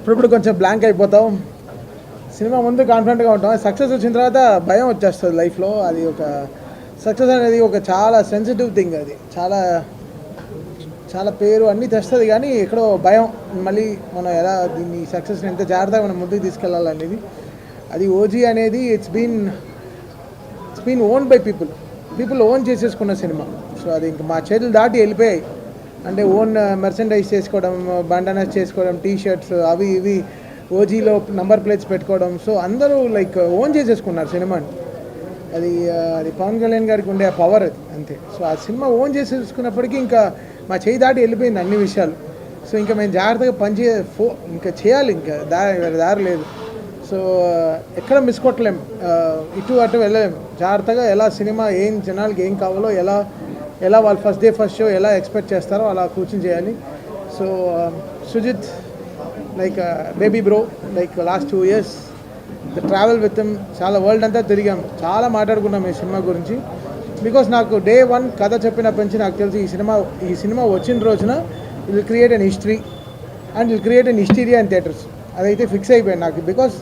అప్పుడప్పుడు కొంచెం బ్లాంక్ అయిపోతాం, సినిమా ముందు కాన్ఫిడెంట్గా ఉంటాం, సక్సెస్ వచ్చిన తర్వాత భయం వచ్చేస్తుంది లైఫ్లో. అది ఒక సక్సెస్ అనేది ఒక చాలా సెన్సిటివ్ థింగ్, అది చాలా చాలా పేరు అన్నీ తెస్తుంది, కానీ ఎక్కడో భయం, మళ్ళీ మనం ఎలా దీన్ని సక్సెస్ని ఎంత జాగ్రత్తగా మనం ముందుకు తీసుకెళ్ళాలనేది. అది ఓజీ అనేది it's been own by people own చేసేసుకున్న సినిమా. సో అది ఇంక మా చేతులు దాటి వెళ్ళిపోయాయి. అంటే ఓన్ మెర్సెండైజ్ చేసుకోవడం, బండనస్ చేసుకోవడం, టీ షర్ట్స్ అవి ఇవి, ఓజీలో నంబర్ ప్లేట్స్ పెట్టుకోవడం. సో అందరూ లైక్ ఓన్ చేసేసుకున్నారు సినిమాని. అది పవన్ కళ్యాణ్ గారికి ఉండే పవర్ అది, అంతే. సో ఆ సినిమా ఓన్ చేసేసుకున్నప్పటికీ ఇంకా మా చేయి దాటి వెళ్ళిపోయింది అన్ని విషయాలు. సో ఇంకా మేము జాగ్రత్తగా ఇంకా చేయాలి, ఇంకా దారి లేదు. సో ఎక్కడ మిస్ కొట్టలేము, ఇటు అటు వెళ్ళలేము. జాగ్రత్తగా ఎలా సినిమా ఏం జనాలకి ఏం కావాలో, ఎలా వాళ్ళు ఫస్ట్ డే ఫస్ట్ షో ఎలా ఎక్స్పెక్ట్ చేస్తారో అలా కూర్చొని చేయాలి. So Sujeeth like baby bro, like last 2 years the travel with him, చాలా వరల్డ్ అంతా తిరిగాం, చాలా మాట్లాడుకున్నాం ఈ సినిమా గురించి. బికాస్ నాకు డే 1 కథ చెప్పినప్పటి నుంచి నాకు తెలిసి ఈ సినిమా వచ్చిన రోజున it will create an history and will create an hysteria in theatres. అదైతే ఫిక్స్ అయిపోయింది నాకు. బికాస్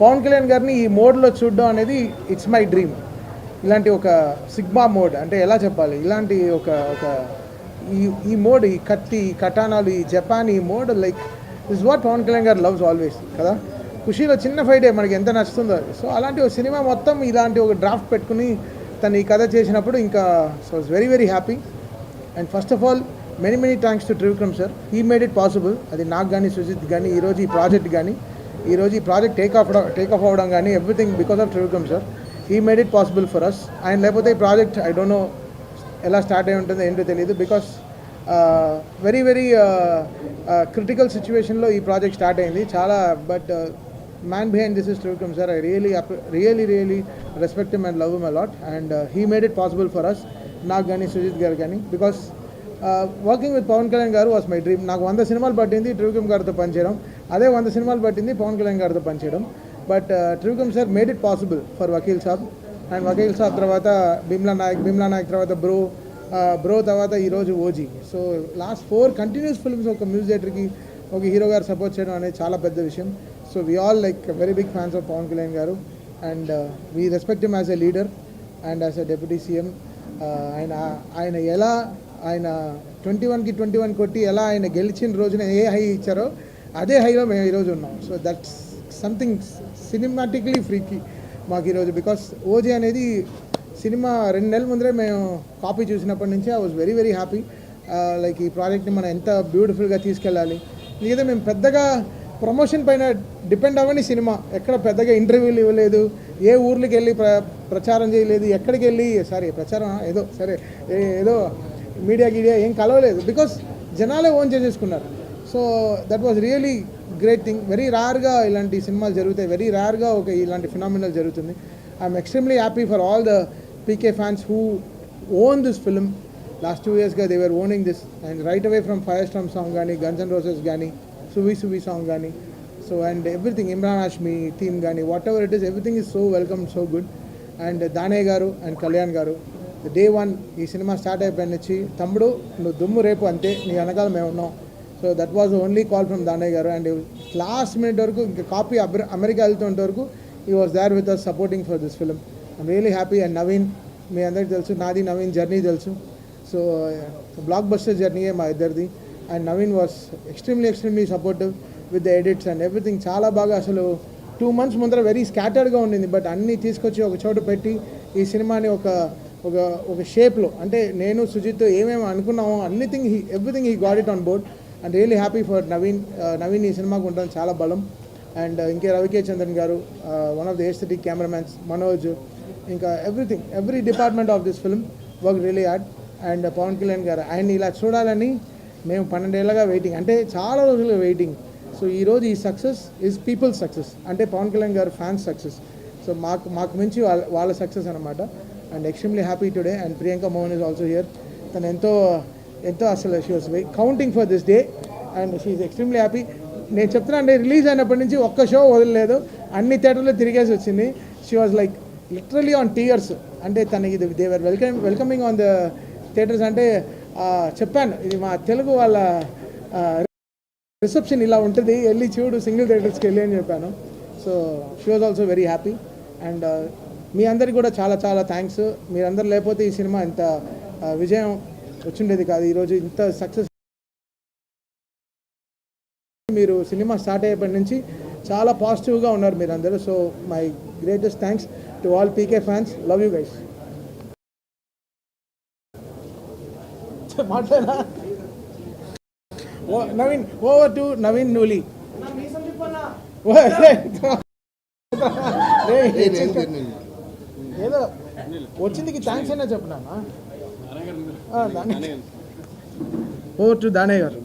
పవన్ కళ్యాణ్ గారిని ఈ మోడ్లో చూడడం అనేది ఇట్స్ మై డ్రీమ్. ఇలాంటి ఒక సిగ్మా మోడ్ అంటే ఎలా చెప్పాలి, ఇలాంటి ఒక ఈ మోడ్, ఈ కత్తి, ఈ కటానాలు, ఈ జపాన్, ఈ mode like this what Pawan Kalyan గారు లవ్స్ ఆల్వేస్ కదా. ఖుషీలో చిన్న ఫైటే మనకి ఎంత నచ్చుతుందో. సో అలాంటి ఒక సినిమా మొత్తం ఇలాంటి ఒక డ్రాఫ్ట్ పెట్టుకుని తను ఈ కథ చేసినప్పుడు ఇంకా so it's very very happy. And first of all many thanks to Trivikram sir. He made it possible. అది నాకు కానీ, సుజిత్ కానీ, ఈరోజు ఈ ప్రాజెక్ట్ టేక్ ఆఫ్ అవ్వడం కానీ everything because of Trivikram sir. He made it possible for us. ఆయన లేకపోతే ఈ ప్రాజెక్ట్ ఐ డోంట్ నో ఎలా స్టార్ట్ అయి ఉంటుందో ఏంటో తెలియదు. బికాస్ వెరీ క్రిటికల్ సిచ్యువేషన్లో ఈ ప్రాజెక్ట్ స్టార్ట్ అయింది చాలా. But man behind this is Trivikram sir. I really respect him and love him a lot. And he made it possible for us, నాకు కానీ, సుజిత్ గారు కానీ. Because working with Pawan Kalyan గారు వాస్ మై డ్రీమ్. నాకు 100 సినిమాలు పట్టింది త్రివిక్రమ్ గారితో పనిచేయడం, అదే 100 సినిమాలు పట్టింది పవన్ కళ్యాణ్ గారితో పనిచేయడం. But Trivikram sir made it possible for Vakeel Saab. And Vakeel Saab తర్వాత భీమ్లా నాయక్ తర్వాత బ్రో తర్వాత ఈరోజు OG. So last 4 continuous films ఒక మ్యూజిక్ డైరెక్టర్కి, ఒక హీరో గారు సపోర్ట్ చేయడం అనేది చాలా పెద్ద విషయం. So we all like very big fans of Pawan Kalyan గారు. And we respect him as a leader and as a deputy CM. ఆయన ఎలా ఆయన 21కి 21 కొట్టి ఎలా ఆయన గెలిచిన రోజున ఏ హై ఇచ్చారో అదే హైలో మేము ఈరోజు ఉన్నాం. సో దట్స్ సంథింగ్ సినిమాటిక్లీ ఫ్రీకి మాకు ఈరోజు. బికాస్ ఓజీ అనేది సినిమా 2 నెలల ముందరే మేము కాపీ చూసినప్పటి నుంచి I was very happy. Like ఈ ప్రాజెక్ట్ని మనం ఎంత బ్యూటిఫుల్గా తీసుకెళ్ళాలి. మిగతా మేము పెద్దగా ప్రమోషన్ పైన డిపెండ్ అవ్వని సినిమా. ఎక్కడ పెద్దగా ఇంటర్వ్యూలు ఇవ్వలేదు, ఏ ఊర్లకి వెళ్ళి ప్రచారం చేయలేదు, ఎక్కడికి వెళ్ళి ప్రచారం ఏదో మీడియా ఏం కలవలేదు. బికాస్ జనాలే ఓన్ చేసేసుకున్నారు. So that was really great thing. Very రేర్గా ఇలాంటి సినిమాలు జరుగుతాయి, వెరీ రేర్గా ఇలాంటి ఫినామినల్ జరుగుతుంది. I'm extremely happy for all the PK fans who own this film. Last 2 yearsగా they were owning this. And right away from fire storm song కానీ, guns and roses కానీ, సువి సాంగ్ కానీ, so and everything, Imran Hashmi theme కానీ, whatever it is, everything is so welcome, so good. And Danayya గారు and Kalyan గారు day 1 ఈ cinema start అయిపోయిన నుంచి, తమ్ముడు నువ్వు దుమ్ము రేపు అంతే, నీ వెనకాల మేము ఉన్నాం. So that was only call from Danayya గారు. అండ్ లాస్ట్ మినిట్ వరకు ఇంకా కాపీ అమెరికా వెళ్తున్నంత వరకు ఈ was there with us supporting for this film. I'm really happy. And Naveen, మీ అందరికీ తెలుసు, నాది నవీన్ జర్నీ తెలుసు. సో బ్లాక్ బస్టర్ జర్నీయే మా ఇద్దరిది. And Naveen was extremely supportive with the edits and everything. చాలా బాగా, అసలు 2 months ముందర వెరీ స్కాటర్డ్గా ఉండింది, బట్ అన్నీ తీసుకొచ్చి ఒక చోట పెట్టి ఈ సినిమాని ఒక షేప్లో, అంటే నేను సుజిత్ ఏమేమి అనుకున్నామో everything he got it on board. And really happy for Naveen ఈ సినిమాకు ఉండడం చాలా బలం. అండ్ ఇంకే రవికే చంద్రన్ గారు, one of the aesthetic cameramans, Manoj, ఇంకా every department of this film work really hard. And Pawan Kalyan గారు, ఆయన్ని ఇలా చూడాలని మేము 12 ఏళ్ళగా వెయిటింగ్, అంటే చాలా రోజులుగా వెయిటింగ్. సో ఈరోజు ఈ సక్సెస్ ఈజ్ పీపుల్స్ సక్సెస్, అంటే పవన్ కళ్యాణ్ గారు ఫ్యాన్స్ సక్సెస్. సో మాకు మించి వాళ్ళ సక్సెస్ అనమాట. And extremely happy today. And Priyanka Mohan is also here. తను ఎంతో అసలు she was counting for this day and she is extremely happy. నేను చెప్తున్నా, అంటే రిలీజ్ అయినప్పటి నుంచి ఒక్క షో వదలలేదు, అన్ని థియేటర్లో తిరిగేసి వచ్చింది. She was like literally on tears. అంటే తనకి they were welcoming on the theatres. అంటే చెప్పాను, ఇది మా తెలుగు వాళ్ళ రిసెప్షన్ ఇలా ఉంటుంది, వెళ్ళి చూడు సింగిల్ థియేటర్స్కి వెళ్ళి అని చెప్పాను. So she was also very happy. And మీ అందరికి కూడా చాలా చాలా థ్యాంక్స్. మీరందరూ లేకపోతే ఈ సినిమా ఇంత విజయం వచ్చిండేది కాదు. ఈరోజు ఇంత సక్సెస్, మీరు సినిమా స్టార్ట్ అయ్యేప్పటి నుంచి చాలా పాజిటివ్గా ఉన్నారు మీరందరూ. So my greatest thanks to all PK fans. Love you guys. మాట్లాడా నవీన్, ఓవర్ టు నవీన్ నూలి. ఏదో వచ్చిందికి థ్యాంక్స్ అయినా చెప్పినా. ఓవర్ టు దానయ్య గారు.